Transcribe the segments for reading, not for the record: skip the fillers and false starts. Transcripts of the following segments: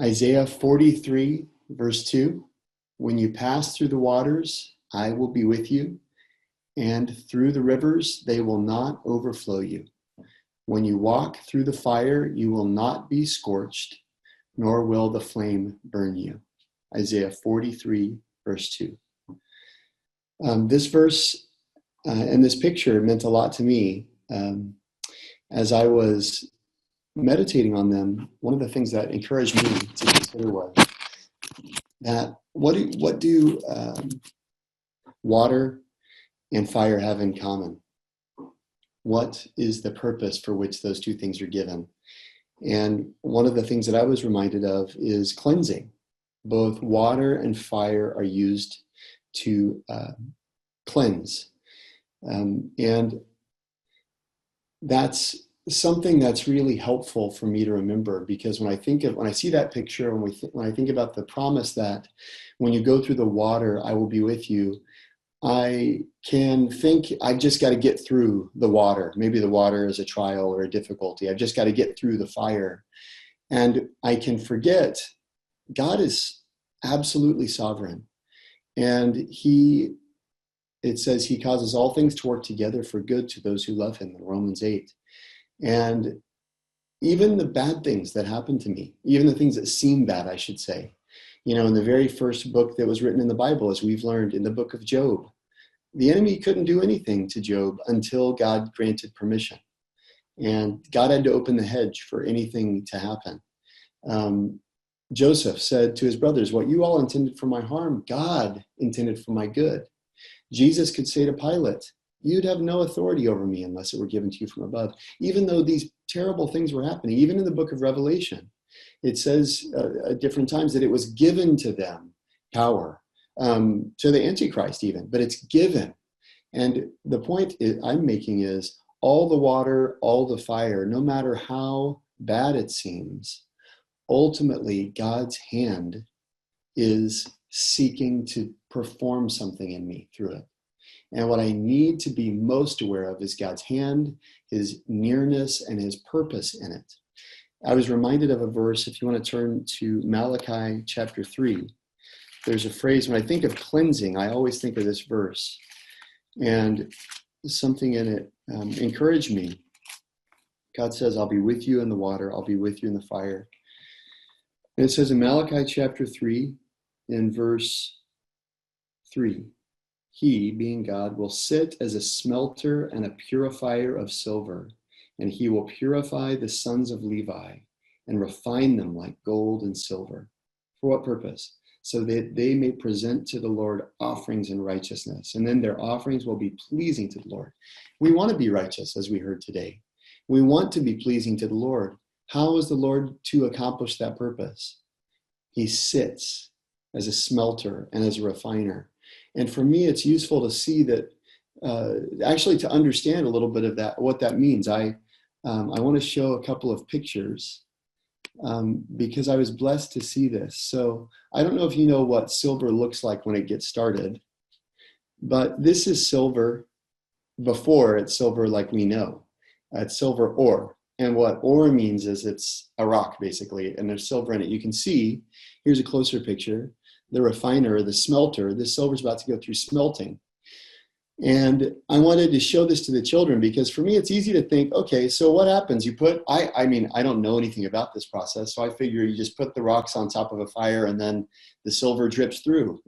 Isaiah 43, verse 2, when you pass through the waters, I will be with you, and through the rivers, they will not overflow you. When you walk through the fire, you will not be scorched, nor will the flame burn you. Isaiah 43, verse 2. This verse and this picture meant a lot to me. As I was meditating on them, one of the things that encouraged me to consider was that what do water and fire have in common? What is the purpose for which those two things are given? And one of the things that I was reminded of is cleansing. Both water and fire are used to cleanse. And that's something that's really helpful for me to remember, because when I see that picture, when I think about the promise that when you go through the water, I will be with you, I can think I've just got to get through the water. Maybe the water is a trial or a difficulty. I've just got to get through the fire. And I can forget God is absolutely sovereign. And it says he causes all things to work together for good to those who love him in Romans 8. And even the bad things that happen to me, even the things that seem bad, I should say, in the very first book that was written in the Bible, as we've learned in the book of Job, the enemy couldn't do anything to Job until God granted permission. And God had to open the hedge for anything to happen. Joseph said to his brothers, what you all intended for my harm, God intended for my good. Jesus could say to Pilate, you'd have no authority over me unless it were given to you from above. Even though these terrible things were happening, even in the book of Revelation, it says at different times that it was given to them power, to the Antichrist even, but it's given. And the point I'm making is all the water, all the fire, no matter how bad it seems, ultimately God's hand is seeking to perform something in me through it. And what I need to be most aware of is God's hand, his nearness, and his purpose in it. I was reminded of a verse, if you want to turn to Malachi chapter 3. There's a phrase, when I think of cleansing, I always think of this verse. And something in it encouraged me. God says, I'll be with you in the water, I'll be with you in the fire. And it says in Malachi chapter 3, in verse 3, he, being God, will sit as a smelter and a purifier of silver, and he will purify the sons of Levi and refine them like gold and silver. For what purpose? So that they may present to the Lord offerings in righteousness, and then their offerings will be pleasing to the Lord. We want to be righteous, as we heard today. We want to be pleasing to the Lord. How is the Lord to accomplish that purpose? He sits as a smelter and as a refiner. And for me, it's useful to see that, actually to understand a little bit of that, what that means. I want to show a couple of pictures because I was blessed to see this. So I don't know if you know what silver looks like when it gets started, but this is silver before it's silver like we know. It's silver ore. And what ore means is it's a rock, basically, and there's silver in it. You can see, here's a closer picture, the refiner, the smelter, this silver is about to go through smelting. And I wanted to show this to the children because for me, it's easy to think, okay, so what happens? You put, I mean, I don't know anything about this process. So I figure you just put the rocks on top of a fire and then the silver drips through,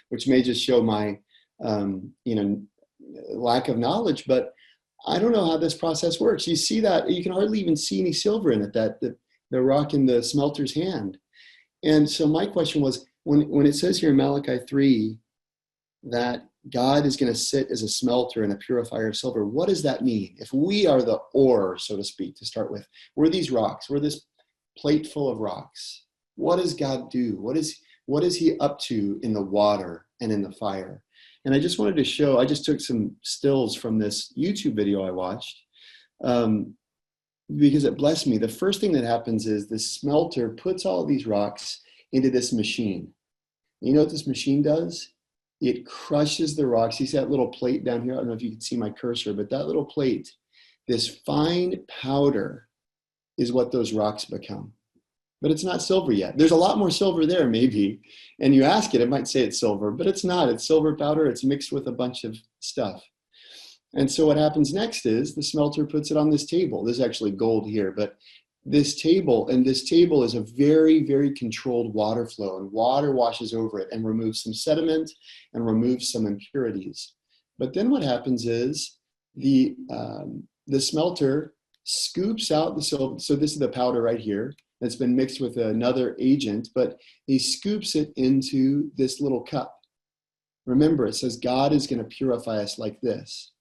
which may just show my, lack of knowledge, but I don't know how this process works. You see that you can hardly even see any silver in it, that the rock in the smelter's hand. And so my question was, when it says here in Malachi 3 that God is going to sit as a smelter and a purifier of silver, what does that mean? If we are the ore, so to speak, to start with, we're these rocks, we're this plate full of rocks. What does God do? What is he up to in the water and in the fire? And I just wanted to show, I just took some stills from this YouTube video I watched because it blessed me. The first thing that happens is the smelter puts all of these rocks into this machine. You know what this machine does? It crushes the rocks. You see that little plate down here? I don't know if you can see my cursor, but that little plate, this fine powder is what those rocks become. but it's not silver yet. There's a lot more silver there, maybe. And you ask it, it might say it's silver, but it's not. It's silver powder. It's mixed with a bunch of stuff. And so what happens next is the smelter puts it on this table. There's actually gold here, but this table is a very, very controlled water flow, and water washes over it and removes some sediment and removes some impurities. But then what happens is the smelter scoops out the silver. So this is the powder right here that's been mixed with another agent, but he scoops it into this little cup. Remember, it says God is going to purify us like this.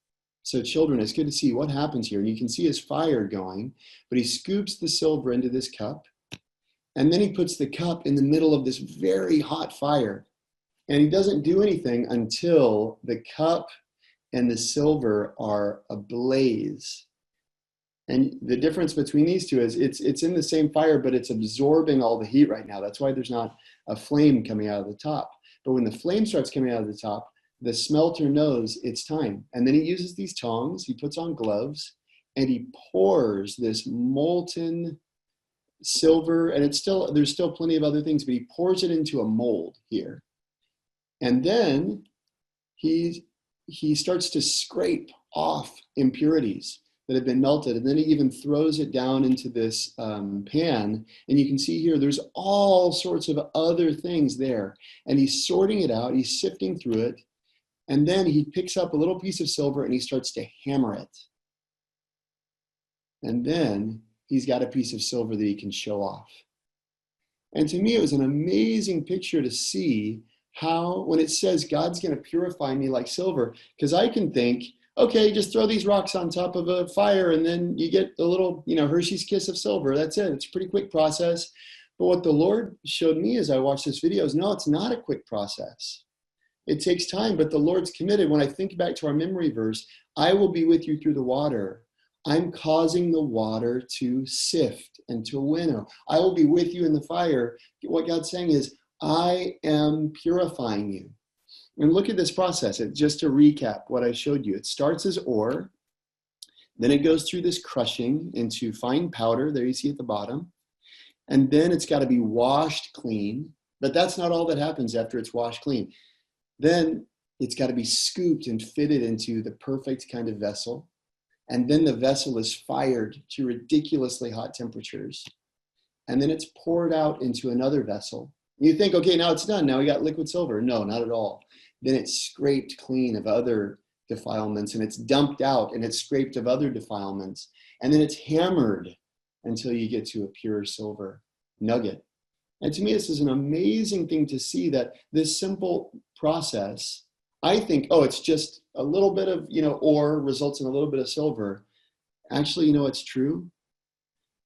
So children, it's good to see what happens here. And you can see his fire going, but he scoops the silver into this cup, and then he puts the cup in the middle of this very hot fire. And he doesn't do anything until the cup and the silver are ablaze. And the difference between these two is it's in the same fire, but it's absorbing all the heat right now. That's why there's not a flame coming out of the top. But when the flame starts coming out of the top, the smelter knows it's time. And then he uses these tongs, he puts on gloves, and he pours this molten silver, and there's still plenty of other things, but he pours it into a mold here. And then he starts to scrape off impurities that have been melted. And then he even throws it down into this pan. And you can see here, there's all sorts of other things there. And he's sorting it out, he's sifting through it. And then he picks up a little piece of silver and he starts to hammer it. And then he's got a piece of silver that he can show off. And to me, it was an amazing picture to see how, when it says God's going to purify me like silver, because I can think, okay, just throw these rocks on top of a fire and then you get a little, Hershey's kiss of silver. That's it. It's a pretty quick process. But what the Lord showed me as I watched this video is, no, it's not a quick process. It takes time, but the Lord's committed. When I think back to our memory verse, I will be with you through the water. I'm causing the water to sift and to winnow. I will be with you in the fire. What God's saying is, I am purifying you. And look at this process. Just to recap what I showed you, it starts as ore. Then it goes through this crushing into fine powder. There you see at the bottom. And then it's got to be washed clean. But that's not all that happens after it's washed clean. Then it's got to be scooped and fitted into the perfect kind of vessel. And then the vessel is fired to ridiculously hot temperatures. And then it's poured out into another vessel. You think, okay, now it's done. Now we got liquid silver. No, not at all. Then it's scraped clean of other defilements, and it's dumped out, and it's scraped of other defilements. And then it's hammered until you get to a pure silver nugget. And to me, this is an amazing thing to see, that this simple process, I think, oh, it's just a little bit of, ore results in a little bit of silver. Actually, it's true.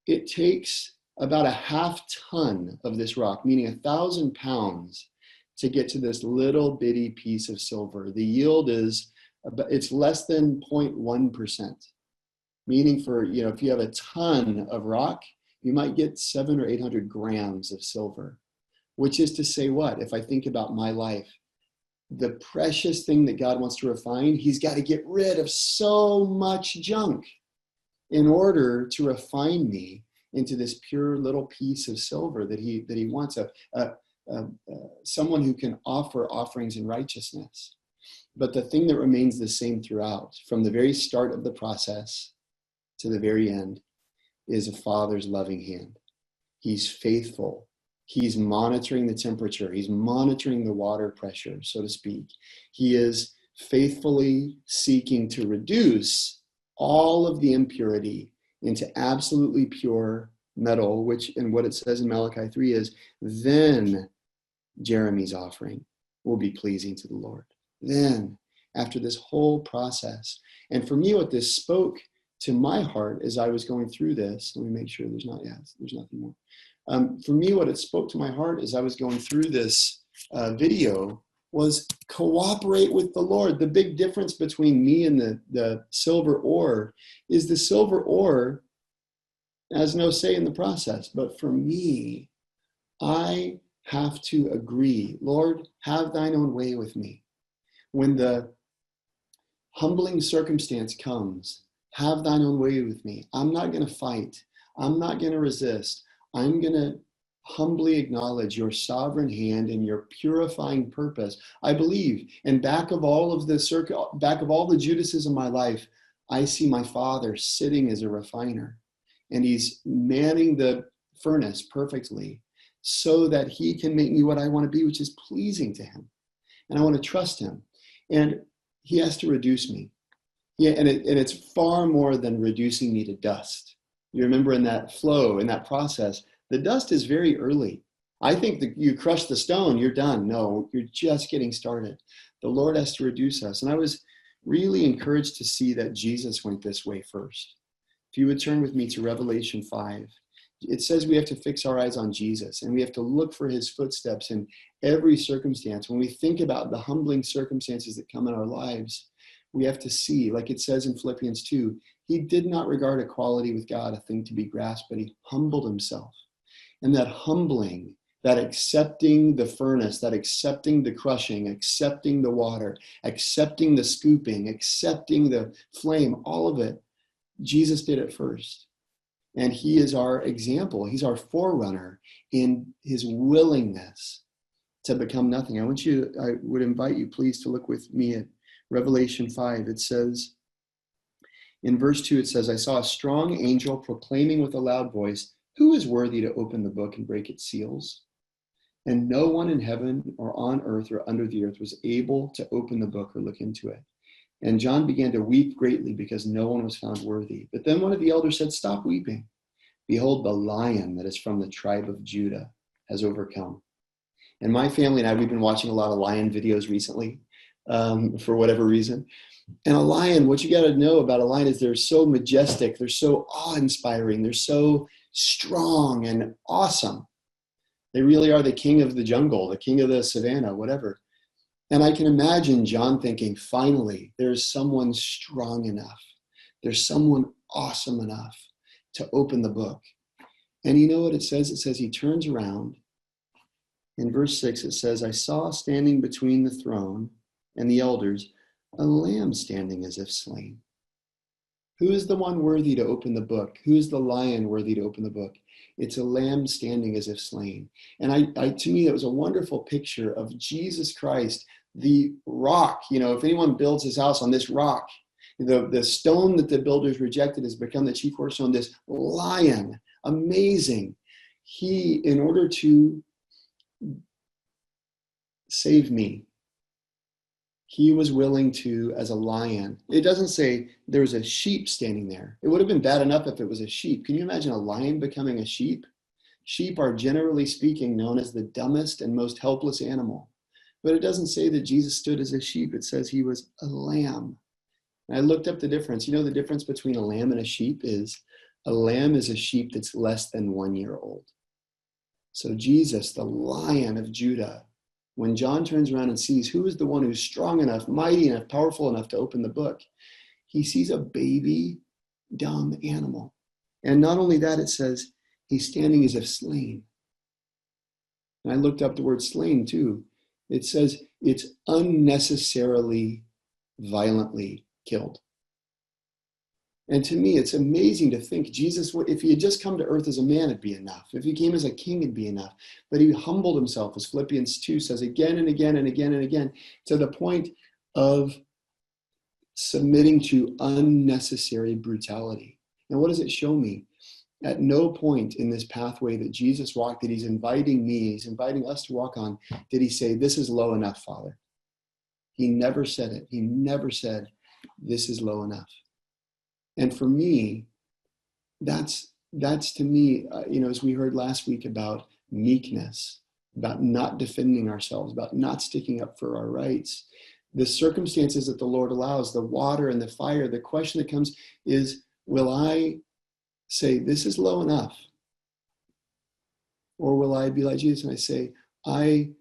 It takes about a half ton of this rock, meaning 1,000 pounds, to get to this little bitty piece of silver. The yield it's less than 0.1%, meaning for, if you have a ton of rock, you might get 700 or 800 grams of silver, which is to say what? If I think about my life, the precious thing that God wants to refine, he's got to get rid of so much junk in order to refine me into this pure little piece of silver that he wants, someone who can offer offerings in righteousness. But the thing that remains the same throughout, from the very start of the process to the very end, is a Father's loving hand. He's faithful. He's monitoring the temperature. He's monitoring the water pressure, so to speak. He is faithfully seeking to reduce all of the impurity into absolutely pure metal, which, and what it says in Malachi 3 is, then Jeremy's offering will be pleasing to the Lord. Then, after this whole process. And for me, what this spoke to my heart as I was going through this, let me make sure there's nothing more. For me, what it spoke to my heart as I was going through this video was cooperate with the Lord. The big difference between me and the silver ore is the silver ore has no say in the process. But for me, I have to agree, Lord, have thine own way with me. When the humbling circumstance comes, have thine own way with me. I'm not going to fight. I'm not going to resist. I'm going to humbly acknowledge your sovereign hand and your purifying purpose. I believe, and back of all the Judases in my life, I see my Father sitting as a refiner, and he's manning the furnace perfectly so that he can make me what I want to be, which is pleasing to him. And I want to trust him. And he has to reduce me. Yeah, and it's far more than reducing me to dust. You remember in that flow, in that process, the dust is very early. I think that you crush the stone, you're done. No, you're just getting started. The Lord has to reduce us. And I was really encouraged to see that Jesus went this way first. If you would turn with me to Revelation 5, it says we have to fix our eyes on Jesus, and we have to look for his footsteps in every circumstance. When we think about the humbling circumstances that come in our lives, we have to see, like it says in Philippians 2, he did not regard equality with God a thing to be grasped, but he humbled himself. And that humbling, that accepting the furnace, that accepting the crushing, accepting the water, accepting the scooping, accepting the flame, all of it, Jesus did it first. And he is our example. He's our forerunner in his willingness to become nothing. I would invite you, please, to look with me at Revelation 5. It says, in verse 2, it says, I saw a strong angel proclaiming with a loud voice, who is worthy to open the book and break its seals? And no one in heaven or on earth or under the earth was able to open the book or look into it. And John began to weep greatly because no one was found worthy. But then one of the elders said, stop weeping. Behold, the Lion that is from the tribe of Judah has overcome. And my family and I, we've been watching a lot of lion videos recently, for whatever reason. And a lion, what you got to know about a lion is they're so majestic, they're so awe-inspiring, they're so strong and awesome. They really are the king of the jungle, the king of the savannah, whatever. And I can imagine John thinking, finally, there's someone strong enough. There's someone awesome enough to open the book. And you know what it says? It says he turns around. In verse 6, it says, I saw standing between the throne and the elders a lamb standing as if slain. Who is the one worthy to open the book? Who is the lion worthy to open the book? It's a lamb standing as if slain. And to me, that was a wonderful picture of Jesus Christ, the rock. You know, if anyone builds his house on this rock, the stone that the builders rejected has become the chief cornerstone, this lion, amazing. He, in order to save me, he was willing to, as a lion. It doesn't say there was a sheep standing there. It would have been bad enough if it was a sheep. Can you imagine a lion becoming a sheep? Sheep are, generally speaking, known as the dumbest and most helpless animal. But it doesn't say that Jesus stood as a sheep. It says he was a lamb. And I looked up the difference. You know, the difference between a lamb and a sheep is a lamb is a sheep that's less than 1 year old. So Jesus, the Lion of Judah, when John turns around and sees who is the one who's strong enough, mighty enough, powerful enough to open the book, he sees a baby, dumb animal. And not only that, it says he's standing as if slain. And I looked up the word slain too. It says it's unnecessarily, violently killed. And to me, it's amazing to think Jesus, if he had just come to earth as a man, it'd be enough. If he came as a king, it'd be enough. But he humbled himself, as Philippians 2 says, again and again and again and again, to the point of submitting to unnecessary brutality. And what does it show me? At no point in this pathway that Jesus walked, that he's inviting me, he's inviting us to walk on, did he say, this is low enough, Father. He never said it. He never said, this is low enough. And for me, that's to me, as we heard last week about meekness, about not defending ourselves, about not sticking up for our rights, the circumstances that the Lord allows, the water and the fire, the question that comes is, will I say, this is low enough? Or will I be like Jesus and I say, I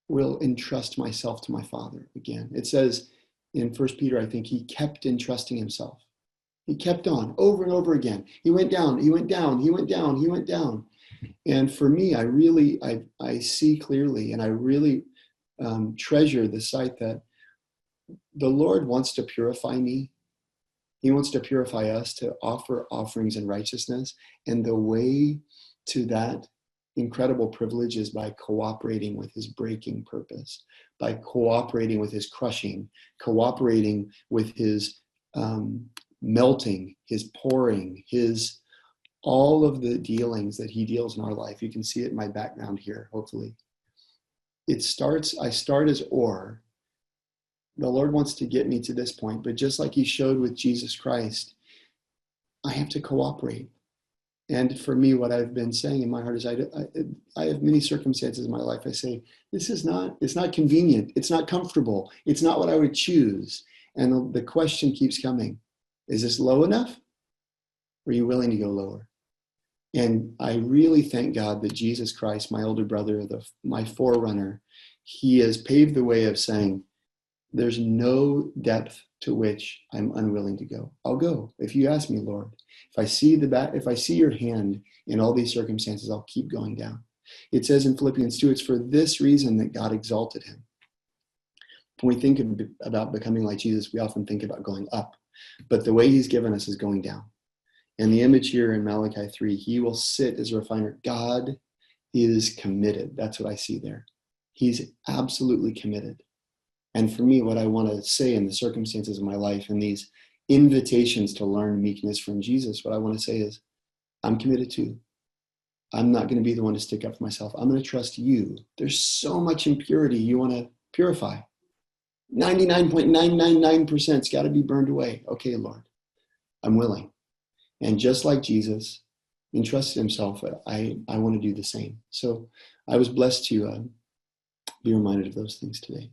will entrust myself to my Father again? It says in 1 Peter, I think, he kept entrusting himself. He kept on over and over again. He went down, he went down, he went down, he went down. And for me, I see clearly, and I really treasure the sight that the Lord wants to purify me. He wants to purify us, to offer offerings in righteousness. And the way to that incredible privileges by cooperating with his breaking purpose, by cooperating with his crushing, cooperating with his melting, his pouring, his all of the dealings that he deals in our life. You can see it in my background here, hopefully. I start as ore. The Lord wants to get me to this point, but just like he showed with Jesus Christ, I have to cooperate. And for me, what I've been saying in my heart is I have many circumstances in my life. I say, it's not convenient. It's not comfortable. It's not what I would choose. And the question keeps coming. Is this low enough? Or are you willing to go lower? And I really thank God that Jesus Christ, my older brother, my forerunner, he has paved the way of saying, there's no depth to which I'm unwilling to go. I'll go. If you ask me, Lord, if I see your hand in all these circumstances, I'll keep going down. It says in Philippians 2, it's for this reason that God exalted him. When we think about becoming like Jesus, we often think about going up, but the way he's given us is going down. And the image here in Malachi 3, he will sit as a refiner. God is committed. That's what I see there. He's absolutely committed. And for me, what I want to say in the circumstances of my life and these invitations to learn meekness from Jesus, what I want to say is, I'm committed too. I'm not going to be the one to stick up for myself. I'm going to trust you. There's so much impurity you want to purify. 99.999% it's got to be burned away. Okay, Lord, I'm willing. And just like Jesus entrusted himself, I want to do the same. So I was blessed to be reminded of those things today.